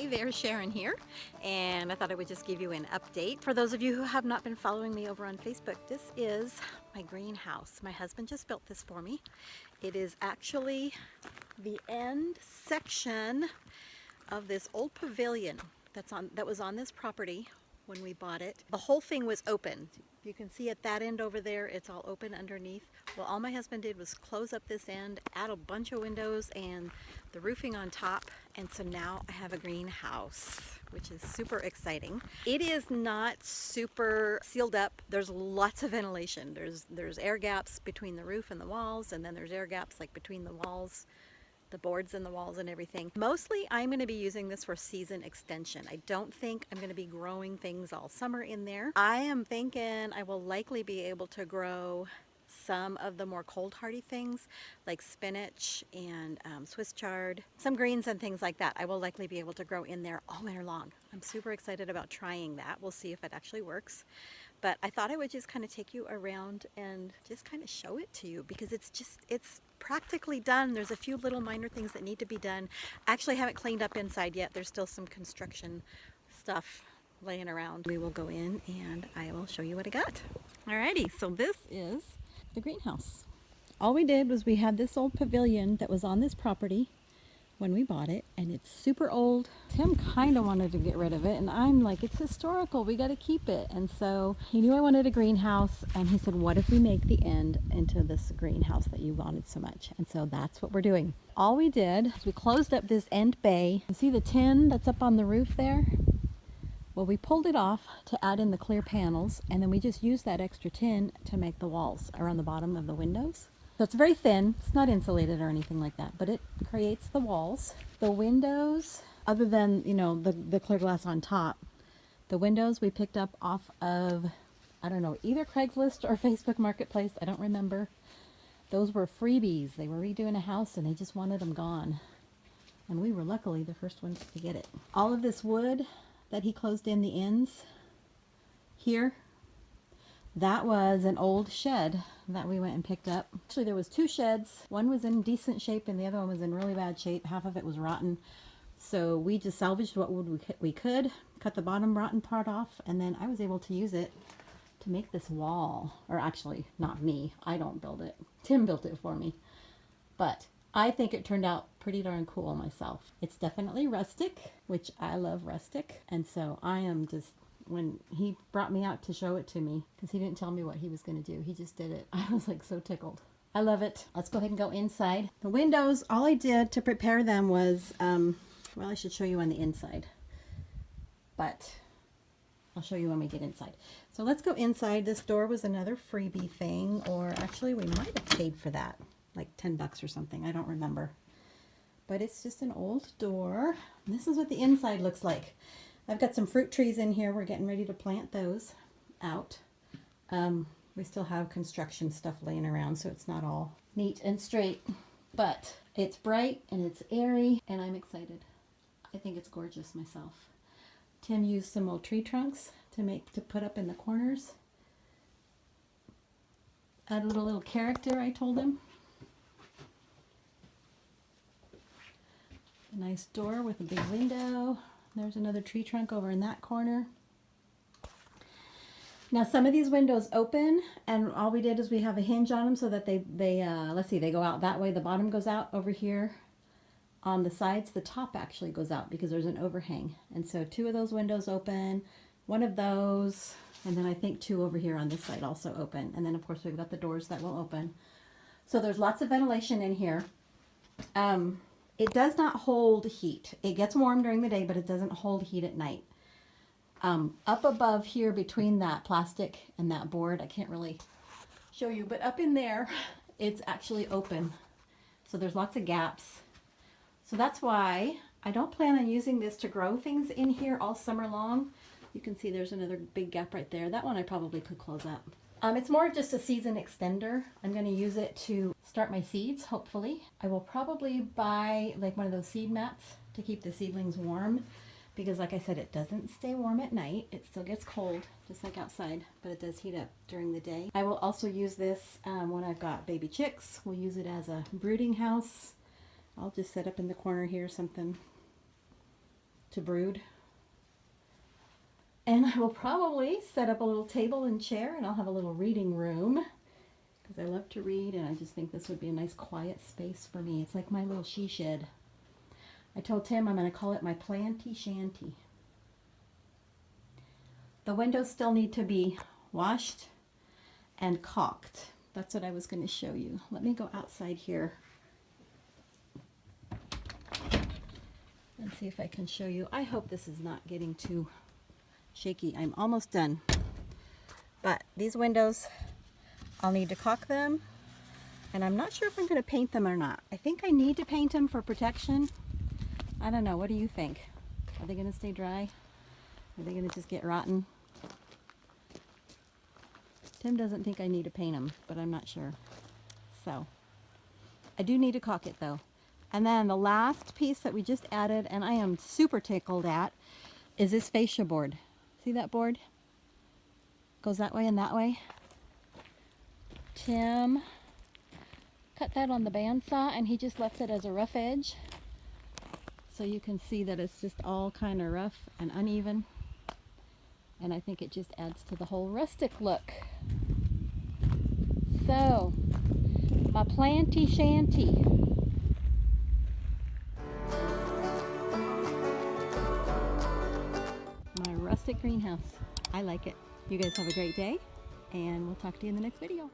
there, Sharon here, and I thought I would just give you an update. For those of you who have not been following me over on Facebook, this is my greenhouse. My husband just built this for me. It is actually the end section of this old pavilion that was on this property when we bought it. The whole thing was open. You can see at that end over there, it's all open underneath. Well, all my husband did was close up this end, add a bunch of windows and the roofing on top, and so now I have a greenhouse, which is super exciting. It is not super sealed up. There's lots of ventilation. There's air gaps between the roof and the walls, and then there's air gaps like between the walls, the boards and the walls and everything. Mostly I'm going to be using this for season extension. I don't think I'm going to be growing things all summer in there. I am thinking I will likely be able to grow some of the more cold hardy things like spinach and Swiss chard, some greens and things like that. I will likely be able to grow in there all winter long. I'm super excited about trying that. We'll see if it actually works. But I thought I would just kind of take you around and just kind of show it to you because it's practically done. There's a few little minor things that need to be done. Actually, I haven't cleaned up inside yet. There's still some construction stuff laying around. We will go in and I will show you what I got. Alrighty, so this is the greenhouse. All we did was we had this old pavilion that was on this property when we bought it, and it's super old. Tim kind of wanted to get rid of it, and I'm like, it's historical, we got to keep it. And so he knew I wanted a greenhouse, and he said, what if we make the end into this greenhouse that you wanted so much? And so that's what we're doing. All we did is we closed up this end bay. You see the tin that's up on the roof there? Well, we pulled it off to add in the clear panels, and then we just used that extra tin to make the walls around the bottom of the windows. So it's very thin. It's not insulated or anything like that, but it creates the walls. The windows, other than, you know, the clear glass on top, the windows we picked up off of, I don't know, either Craigslist or Facebook Marketplace. I don't remember. Those were freebies. They were redoing a house and they just wanted them gone. And we were luckily the first ones to get it. All of this wood that he closed in the ends here, that was an old shed that we went and picked up. Actually, there was two sheds. One was in decent shape and the other one was in really bad shape. Half of it was rotten. So we just salvaged what wood we could, cut the bottom rotten part off, and then I was able to use it to make this wall. Or actually, not me. I don't build it. Tim built it for me. But I think it turned out pretty darn cool myself. It's definitely rustic, which I love rustic. And so I am just, when he brought me out to show it to me, because he didn't tell me what he was going to do, he just did it. I was like so tickled. I love it. Let's go ahead and go inside. The windows, all I did to prepare them was, well, I should show you on the inside, but I'll show you when we get inside. So let's go inside. This door was another freebie thing, or actually we might have paid for that, like 10 bucks or something. I don't remember. But it's just an old door. And this is what the inside looks like. I've got some fruit trees in here. We're getting ready to plant those out. We still have construction stuff laying around, so it's not all neat and straight. But it's bright and it's airy, and I'm excited. I think it's gorgeous myself. Tim used some old tree trunks to put up in the corners. Add a little character, I told him. A nice door with a big window. There's another tree trunk over in that corner. Now some of these windows open, and all we did is we have a hinge on them so that they let's see, they go out that way. The bottom goes out over here. On the sides, the top actually goes out because there's an overhang. And so two of those windows open, one of those, and then I think two over here on this side also open. And then of course we've got the doors that will open. So there's lots of ventilation in here. It does not hold heat. It gets warm during the day, but it doesn't hold heat at night. Up above here between that plastic and that board, I can't really show you, but up in there, it's actually open. So there's lots of gaps. So that's why I don't plan on using this to grow things in here all summer long. You can see there's another big gap right there. That one I probably could close up. It's more of just a season extender. I'm going to use it to start my seeds, hopefully. I will probably buy like one of those seed mats to keep the seedlings warm, because like I said, it doesn't stay warm at night. It still gets cold, just like outside, but it does heat up during the day. I will also use this when I've got baby chicks. We'll use it as a brooding house. I'll just set up in the corner here something. to brood. And I will probably set up a little table and chair, and I'll have a little reading room because I love to read, and I just think this would be a nice quiet space for me. It's like my little she shed. I told Tim I'm going to call it my planty shanty. The windows still need to be washed and caulked. That's what I was going to show you. Let me go outside here and see if I can show you. I hope this is not getting too shaky. I'm almost done. But these windows, I'll need to caulk them, and I'm not sure if I'm going to paint them or not. I think I need to paint them for protection. I don't know. What do you think? Are they going to stay dry? Are they going to just get rotten? Tim doesn't think I need to paint them, but I'm not sure. So I do need to caulk it though. And then the last piece that we just added, and I am super tickled at, is this fascia board. See that board? Goes that way and that way. Tim cut that on the bandsaw, and he just left it as a rough edge. So you can see that it's just all kind of rough and uneven. And I think it just adds to the whole rustic look. So, my planty shanty. My rustic greenhouse. I like it. You guys have a great day, and we'll talk to you in the next video.